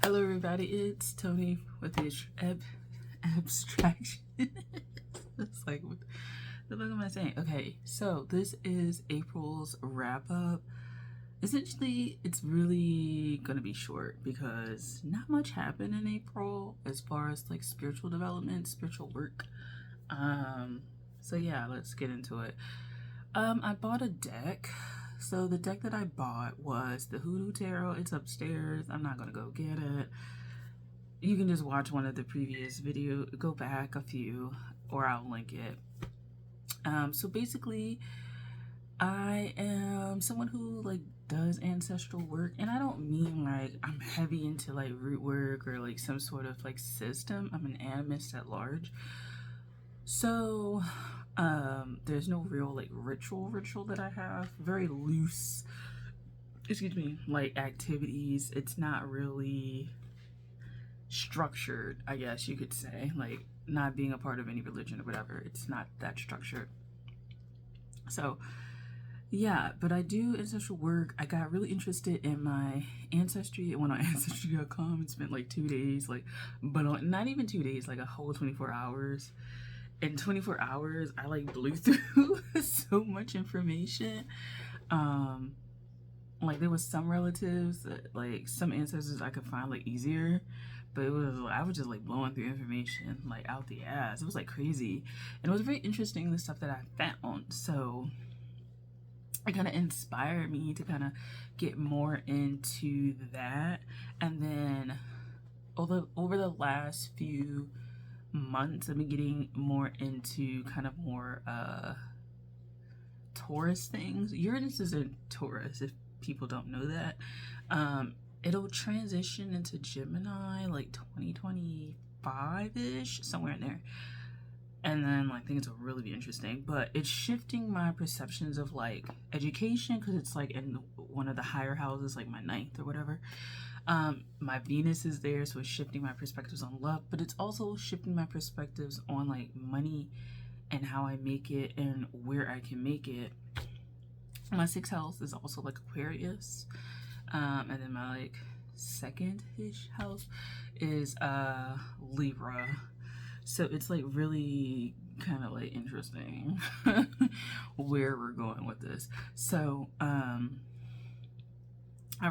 Hello everybody, it's Tony with the abstraction. It's like, what the fuck am I saying? Okay, so this is April's wrap up. Essentially, it's really gonna be short because not much happened in April as far as like spiritual development, spiritual work. So yeah, let's get into it. I bought a deck. So the deck that I bought was the Hoodoo Tarot. It's upstairs. I'm not gonna go get it. You can just watch one of the previous videos, go back a few, or I'll link it. So basically, I am someone who like does ancestral work, and I don't mean like I'm heavy into like root work or like some sort of like system. I'm an animist at large. So there's no real like ritual that I have. Very loose, excuse me, like activities. It's not really structured, I guess you could say. Like not being a part of any religion or whatever, it's not that structured. So yeah, but I do ancestral work. I got really interested in my ancestry. I went on ancestry.com and spent like 2 days, like, but not even 2 days, like a whole 24 hours. In 24 hours, I like blew through so much information. Like there was some relatives, like some ancestors I could find like easier, but it was, I was just like blowing through information like out the ass. It was like crazy, and it was very interesting the stuff that I found. So it kind of inspired me to kind of get more into that. And then over the last few months, I've been getting more into kind of more Taurus things. Uranus is in Taurus, if people don't know that. It'll transition into Gemini like 2025-ish, somewhere in there. And then like things will really be interesting, but it's shifting my perceptions of like education, because it's like in one of the higher houses, like my 9th or whatever. My Venus is there, so it's shifting my perspectives on love, but it's also shifting my perspectives on like money and how I make it and where I can make it. My 6th house is also like Aquarius, and then my like 2nd-ish house is Libra. So it's like really kind of like interesting where we're going with this. So I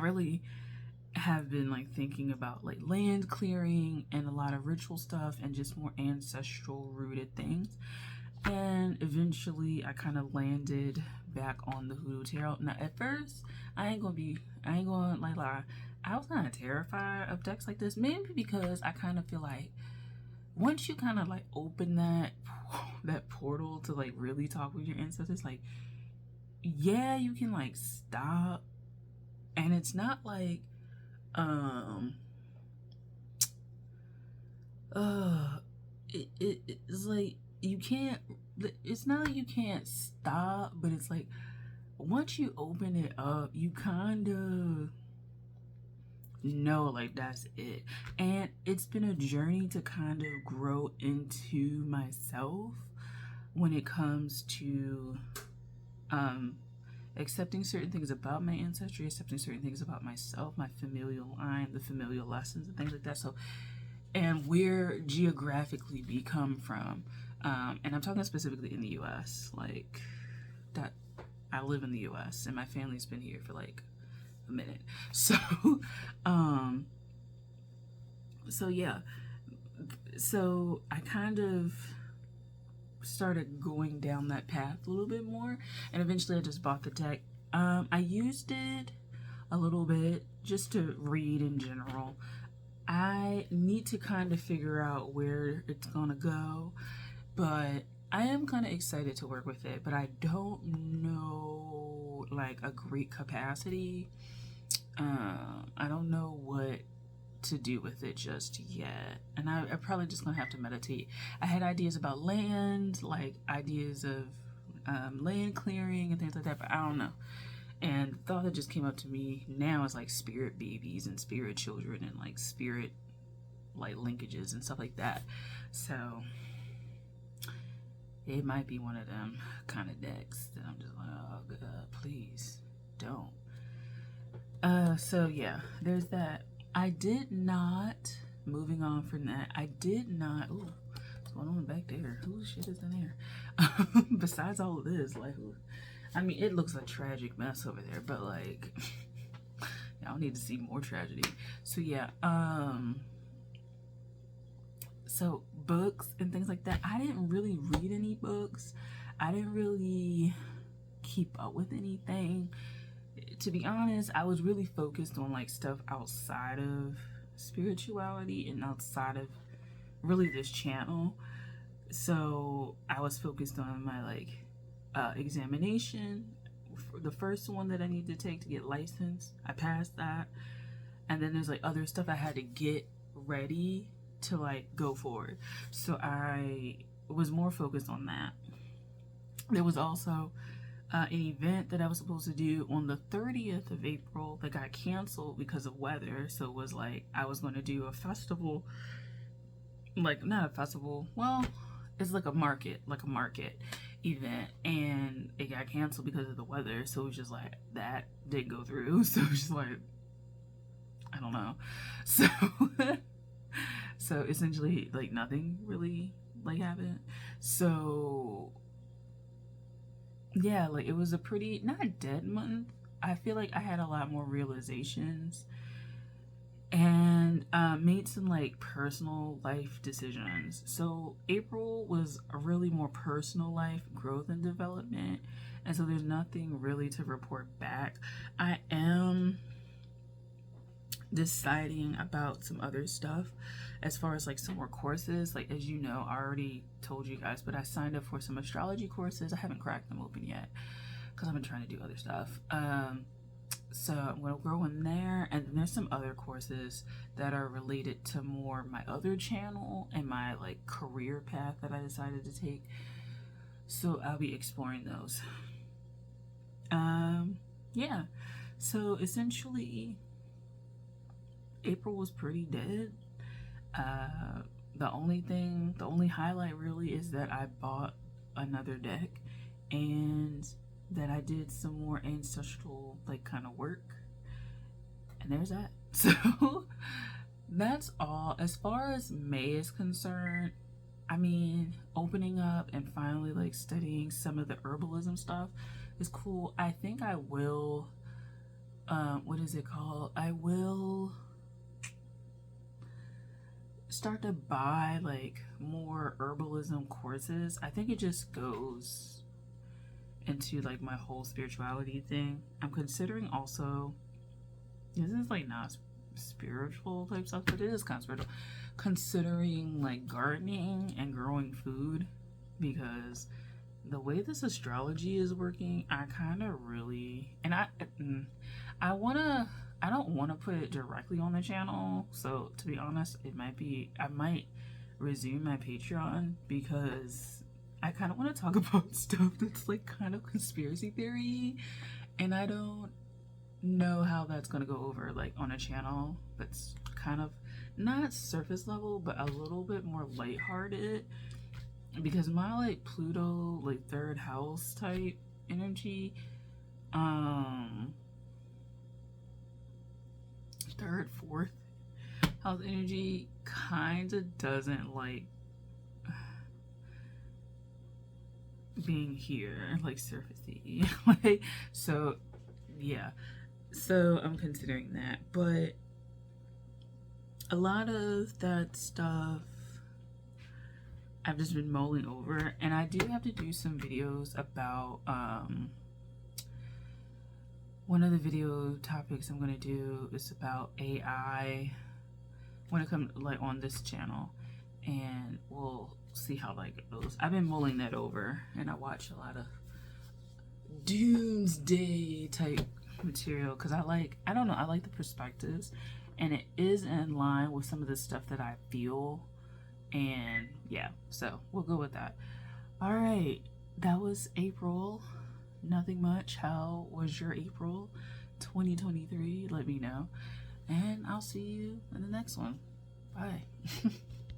really have been like thinking about like land clearing and a lot of ritual stuff and just more ancestral rooted things. And eventually I kind of landed back on the Hoodoo Tarot. Now at first, I ain't gonna like lie, I was kind of terrified of decks like this, maybe because I kind of feel like once you kind of like open that portal to like really talk with your ancestors, like yeah, you can like stop, and it's not like it's like you can't, it's not like you can't stop, but it's like once you open it up, you kind of know like that's it. And it's been a journey to kind of grow into myself when it comes to accepting certain things about my ancestry, accepting certain things about myself, my familial line, the familial lessons and things like that. So, and where geographically we come from. And I'm talking specifically in the US, like that I live in the US and my family's been here for like a minute. So so yeah, so I kind of started going down that path a little bit more, and eventually I just bought the deck. I used it a little bit just to read in general. I need to kind of figure out where it's gonna go, but I am kind of excited to work with it, but I don't know like a great capacity. I don't know what to do with it just yet, and I'm probably just gonna have to meditate. I had ideas about land, like ideas of land clearing and things like that, but I don't know. And the thought that just came up to me now is like spirit babies and spirit children and like spirit like linkages and stuff like that. So it might be one of them kind of decks that I'm just like, oh god, please don't. So yeah, there's that. I did not, moving on from that, I did not, ooh, what's going on back there? Whose shit is in there? Besides all of this, like, I mean, it looks a tragic mess over there, but like, y'all need to see more tragedy. So yeah, so books and things like that, I didn't really read any books. I didn't really keep up with anything. To be honest, I was really focused on like stuff outside of spirituality and outside of really this channel. So I was focused on my like examination, the first one that I need to take to get licensed. I passed that, and then there's like other stuff I had to get ready to like go forward. So I was more focused on that. There was also an event that I was supposed to do on the 30th of April that got canceled because of weather. So it was like I was going to do a festival, like not a festival, well, it's like a market event, and it got canceled because of the weather. So it was just like that didn't go through. So it was just like, I don't know. So so essentially like nothing really like happened. So yeah, like it was a pretty, not a dead month. I feel like I had a lot more realizations and made some like personal life decisions. So April was a really more personal life growth and development, and so there's nothing really to report back. I am deciding about some other stuff as far as like some more courses. Like, as you know, I already told you guys, but I signed up for some astrology courses. I haven't cracked them open yet because I've been trying to do other stuff. So I'm going to grow in there, and there's some other courses that are related to more my other channel and my like career path that I decided to take. So I'll be exploring those. Yeah, so essentially April was pretty dead. The only highlight really is that I bought another deck and that I did some more ancestral like kind of work, and there's that. So that's all. As far as May is concerned, I mean, opening up and finally like studying some of the herbalism stuff is cool. I think I will, what is it called? I will start to buy like more herbalism courses. I think it just goes into like my whole spirituality thing. I'm considering also, this is like not spiritual type stuff, but it is kind of spiritual, considering like gardening and growing food, because the way this astrology is working, I kind of really, and I don't want to put it directly on the channel. So to be honest, I might resume my Patreon, because I kind of want to talk about stuff that's like kind of conspiracy theory, and I don't know how that's going to go over like on a channel that's kind of not surface level, but a little bit more lighthearted, because my like Pluto like third house type energy, third, fourth house energy kind of doesn't like being here, like surfacey. Like, so yeah, so I'm considering that, but a lot of that stuff I've just been mulling over, and I do have to do some videos about one of the video topics I'm gonna do is about AI when it comes like on this channel, and we'll see how like it goes. I've been mulling that over, and I watch a lot of doomsday type material because I don't know, I like the perspectives, and it is in line with some of the stuff that I feel, and yeah, so we'll go with that. All right, that was April. Nothing much. How was your April 2023? Let me know, and I'll see you in the next one. Bye.